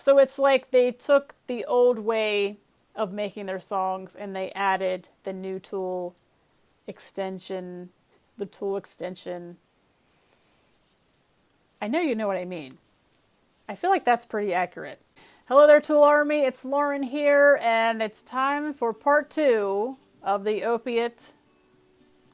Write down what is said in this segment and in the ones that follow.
So it's like they took the old way of making their songs and they added the new tool extension, the tool extension. I know you know what I mean. I feel like that's pretty accurate. Hello there, Tool Army. It's Lauren here, and it's time for part 2 of the Opiate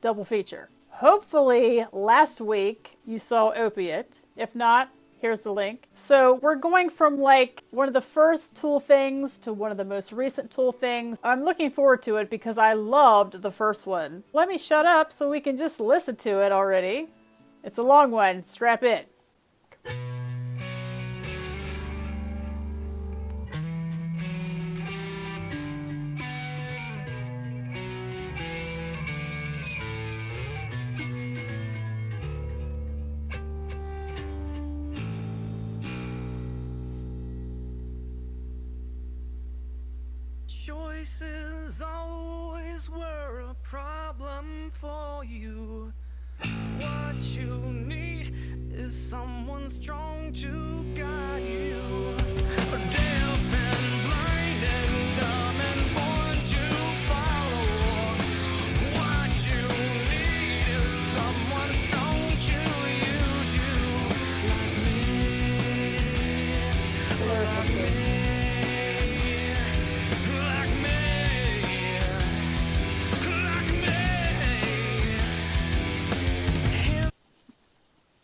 double feature. Hopefully, last week you saw Opiate. If not, here's the link. So we're going from like one of the first tool things to one of the most recent tool things. I'm looking forward to it because I loved the first one. Let me shut up so we can just listen to it already. It's a long one. Strap in. Choices always were a problem for you. What you need is someone strong to guide you. Deaf and blind and dumb and born to follow. What you need is someone strong to use you. Like me.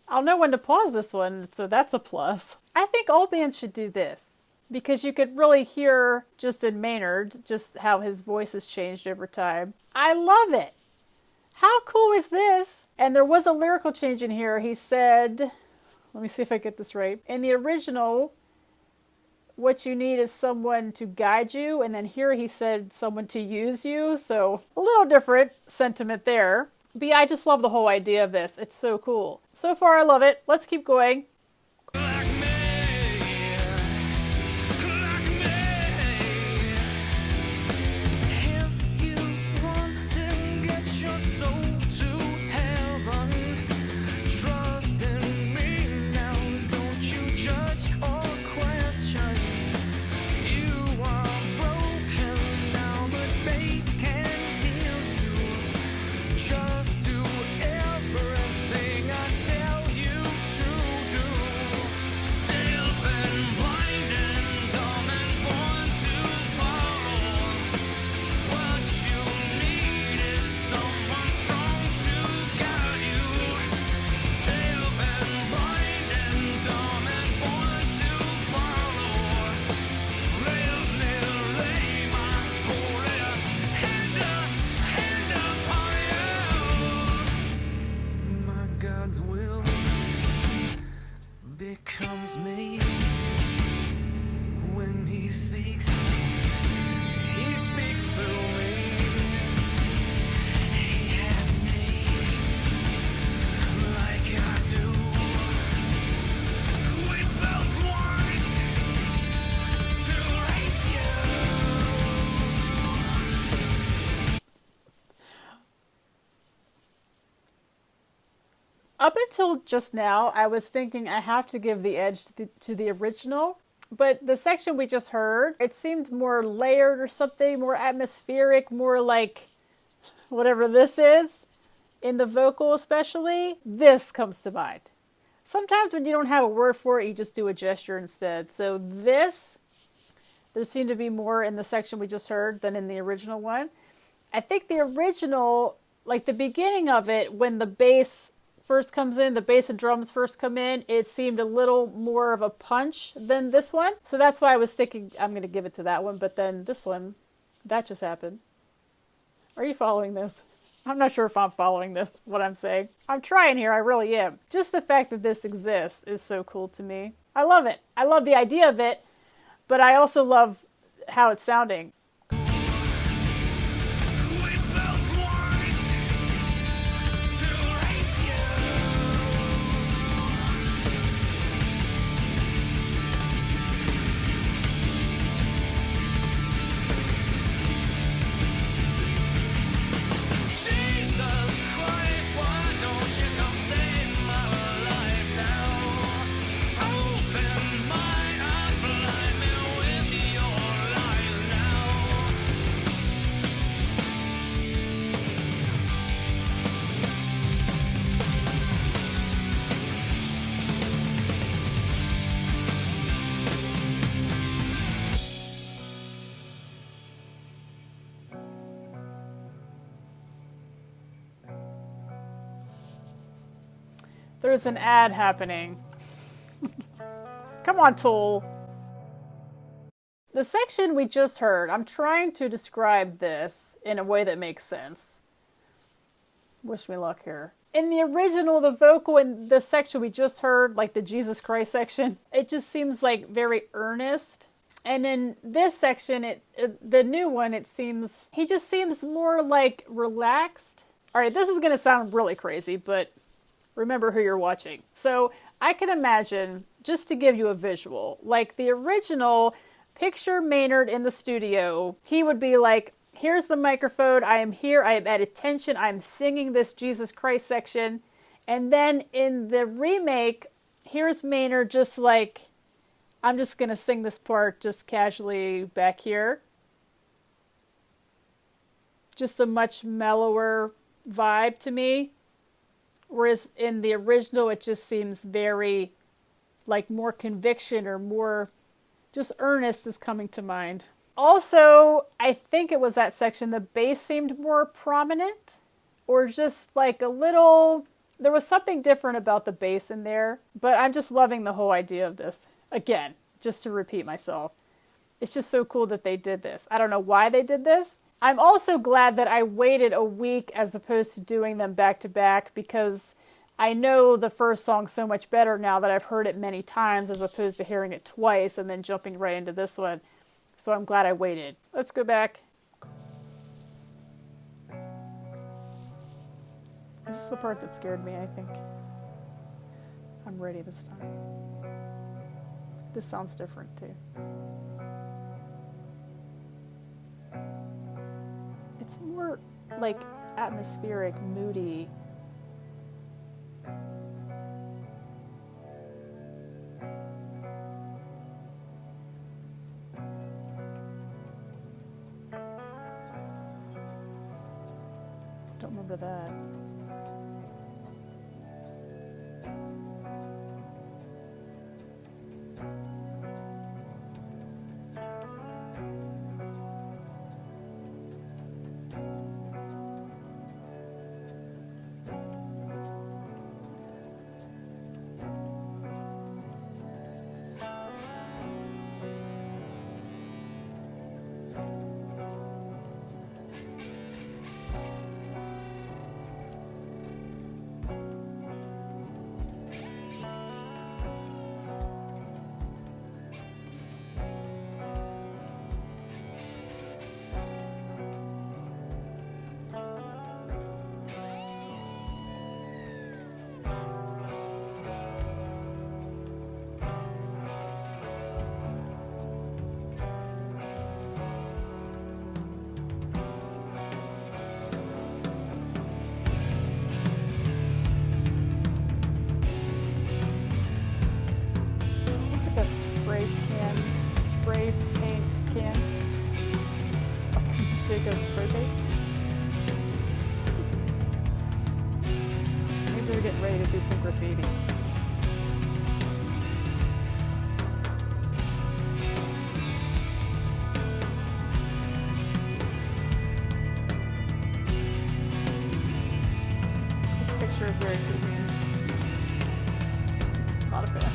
I'll know when to pause this one, so that's a plus. I think all bands should do this because you could really hear just in Maynard just how his voice has changed over time. I love it. How cool is this? And there was a lyrical change in here. He said, let me see if I get this right. In the original, what you need is someone to guide you. And then here he said someone to use you. So a little different sentiment there. But yeah, I just love the whole idea of this. It's so cool. So far, I love it. Let's keep going. Becomes me when he speaks through me. He has needs like I do. We both want to rape you. Up until just now, I was thinking I have to give the edge to the original. But the section we just heard, it seemed more layered or something, more atmospheric, more like whatever this is, in the vocal especially. This comes to mind. Sometimes when you don't have a word for it, you just do a gesture instead. So this, there seemed to be more in the section we just heard than in the original one. I think the original, like the beginning of it, when the bass first comes in, the bass and drums first come in, it seemed a little more of a punch than this one. So that's why I was thinking I'm going to give it to that one. But then this one, that just happened. Are you following this? I'm not sure if I'm following this, what I'm saying. I'm trying here, I really am. Just the fact that this exists is so cool to me. I love it. I love the idea of it, but I also love how it's sounding. Open my eyes, blind There's an ad happening. Come on, Tool. The section we just heard, I'm trying to describe this in a way that makes sense. Wish me luck here. In the original, the vocal in the section we just heard, like the Jesus Christ section, it just seems like very earnest. And in this section, the new one, he just seems more like relaxed. All right, this is going to sound really crazy, but remember who you're watching. So I can imagine, just to give you a visual, like the original, picture Maynard in the studio. He would be like, here's the microphone. I am here. I am at attention. I'm singing this Jesus Christ section. And then in the remake, here's Maynard just like, I'm just going to sing this part just casually back here. Just a much mellower vibe to me. Whereas in the original, it just seems very, like, more conviction or more, just earnest is coming to mind. Also, I think it was that section, the bass seemed more prominent, or just like a little, there was something different about the bass in there, but I'm just loving the whole idea of this. Again, just to repeat myself, it's just so cool that they did this. I don't know why they did this. I'm also glad that I waited a week as opposed to doing them back to back, because I know the first song so much better now that I've heard it many times as opposed to hearing it twice and then jumping right into this one. So I'm glad I waited. Let's go back. This is the part that scared me, I think. I'm ready this time. This sounds different too. It's more like atmospheric, moody. Don't remember that. Spray paint can. Like shake a spray paint. Maybe they're getting ready to do some graffiti. This picture is very creepy. Not a fan.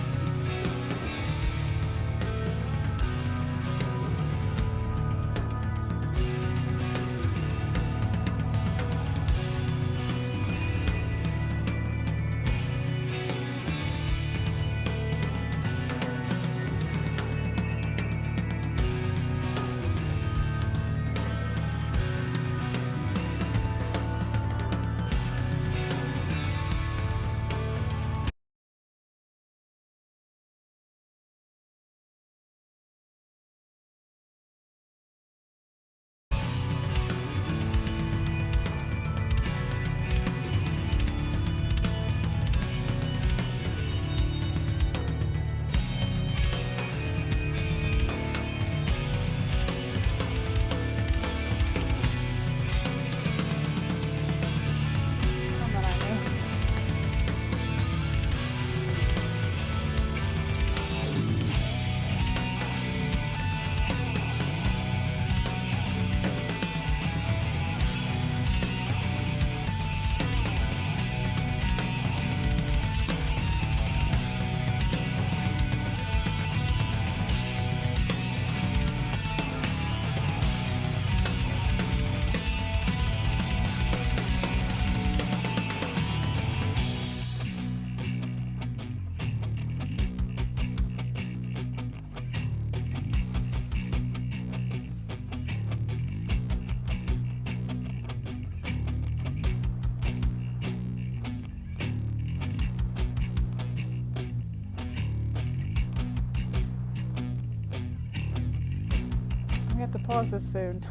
We have to pause this soon.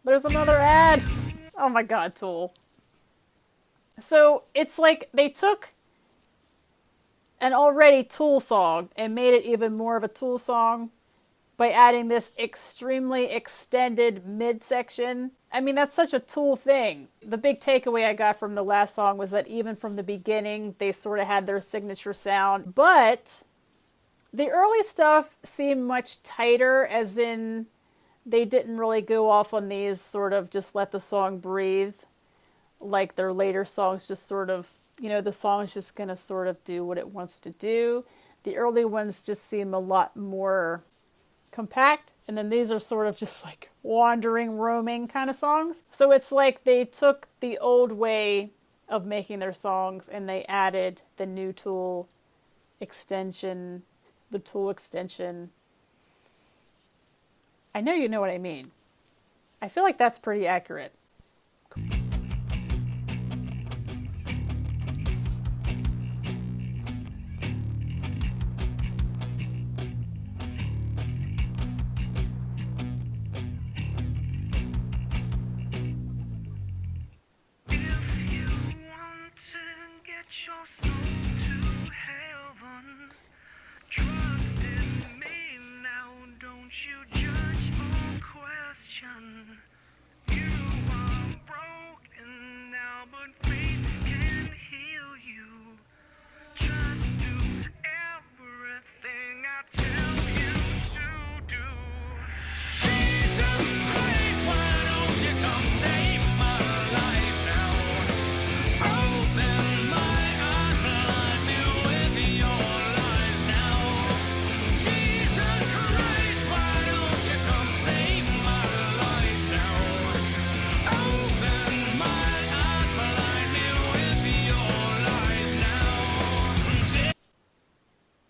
There's another ad! Oh my god, Tool. So it's like they took an already Tool song and made it even more of a Tool song by adding this extremely extended midsection. I mean, that's such a Tool thing. The big takeaway I got from the last song was that even from the beginning, they sort of had their signature sound. But the early stuff seemed much tighter, as in they didn't really go off on these sort of just let the song breathe. Like their later songs just sort of, you know, the song's just going to sort of do what it wants to do. The early ones just seem a lot more compact, and then these are sort of just like wandering, roaming kind of songs. So it's like they took the old way of making their songs and they added the new Tool extension, the Tool extension. I know you know what I mean. I feel like that's pretty accurate.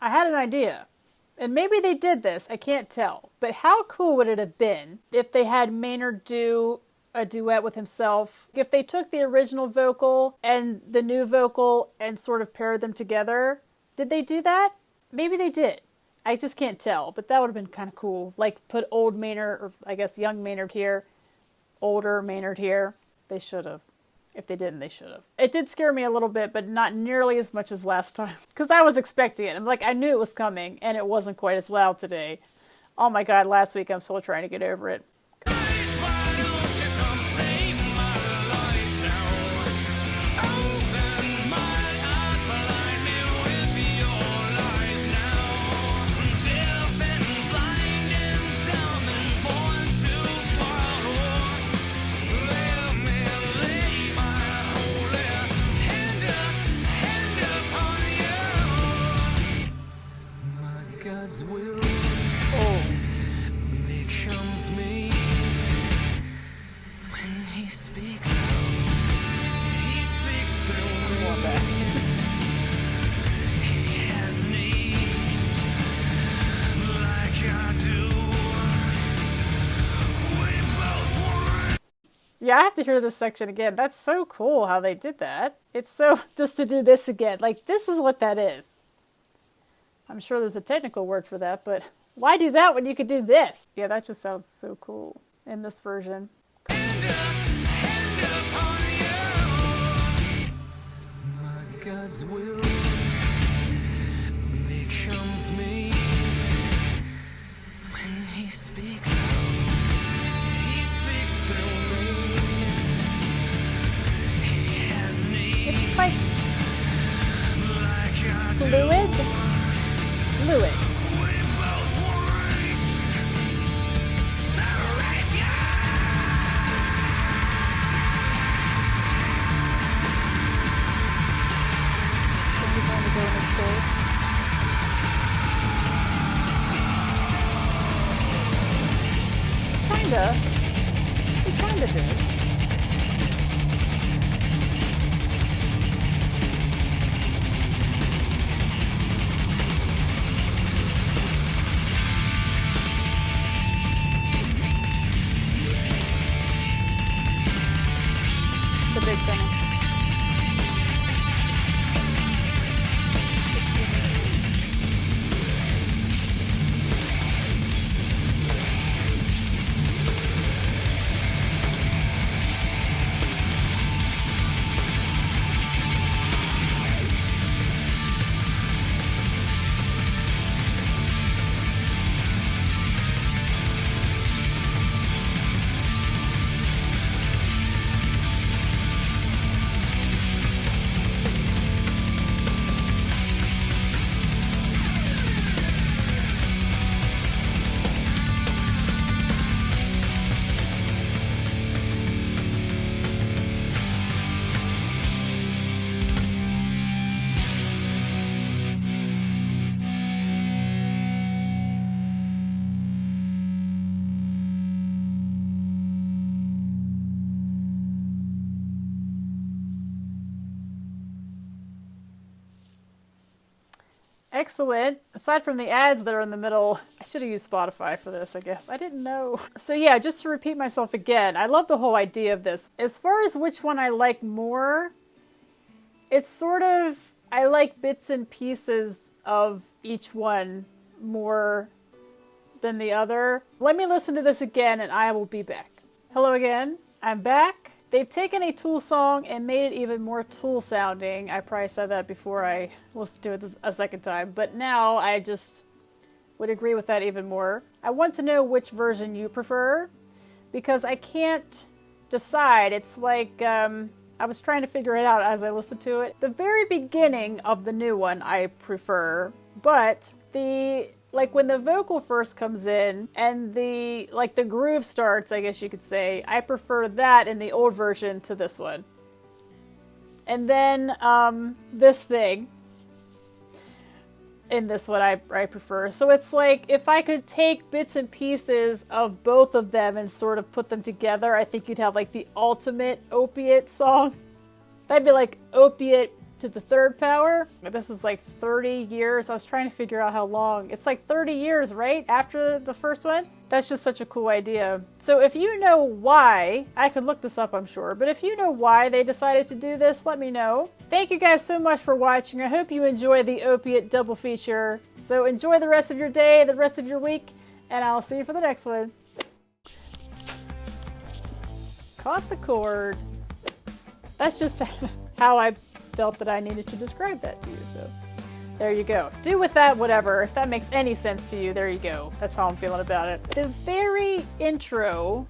I had an idea, and maybe they did this, I can't tell, but how cool would it have been if they had Maynard do a duet with himself? If they took the original vocal and the new vocal and sort of paired them together? Did they do that? Maybe they did. I just can't tell, but that would have been kind of cool. Like put old Maynard, or I guess young Maynard here, older Maynard here. They should have. If they didn't, they should have. It did scare me a little bit, but not nearly as much as last time. Because I was expecting it. I'm like, I knew it was coming, and it wasn't quite as loud today. Oh my god, last week I'm still trying to get over it. Yeah, I have to hear this section again. That's so cool how they did that. It's so, just to do this again. Like, this is what that is. I'm sure there's a technical word for that, but why do that when you could do this? Yeah, that just sounds so cool in this version. God's will becomes me when he speaks out. He speaks through me. He has need. It's like fluid. Fluid. He kinda did. The big finish. Excellent. Aside from the ads that are in the middle, I should have used Spotify for this, I guess. I didn't know. So yeah, just to repeat myself again, I love the whole idea of this. As far as which one I like more, it's sort of, I like bits and pieces of each one more than the other. Let me listen to this again and I will be back. Hello again. I'm back. They've taken a Tool song and made it even more Tool sounding. I probably said that before I listened to it a second time, but now I just would agree with that even more. I want to know which version you prefer, because I can't decide. It's like, I was trying to figure it out as I listened to it. The very beginning of the new one I prefer, but like when the vocal first comes in and the groove starts, I guess you could say, I prefer that in the old version to this one. And then this thing in this one I prefer. So it's like if I could take bits and pieces of both of them and sort of put them together, I think you'd have like the ultimate opiate song. That'd be like opiate to the third power. This is like 30 years. I was trying to figure out how long. It's like 30 years, right? After the first one? That's just such a cool idea. So if you know why, I could look this up, I'm sure, but if you know why they decided to do this, let me know. Thank you guys so much for watching. I hope you enjoy the opiate double feature. So enjoy the rest of your day, the rest of your week, and I'll see you for the next one. Caught the cord. That's just how I felt that I needed to describe that to you, so there you go. Do with that whatever. If that makes any sense to you, there you go. That's how I'm feeling about it. The very intro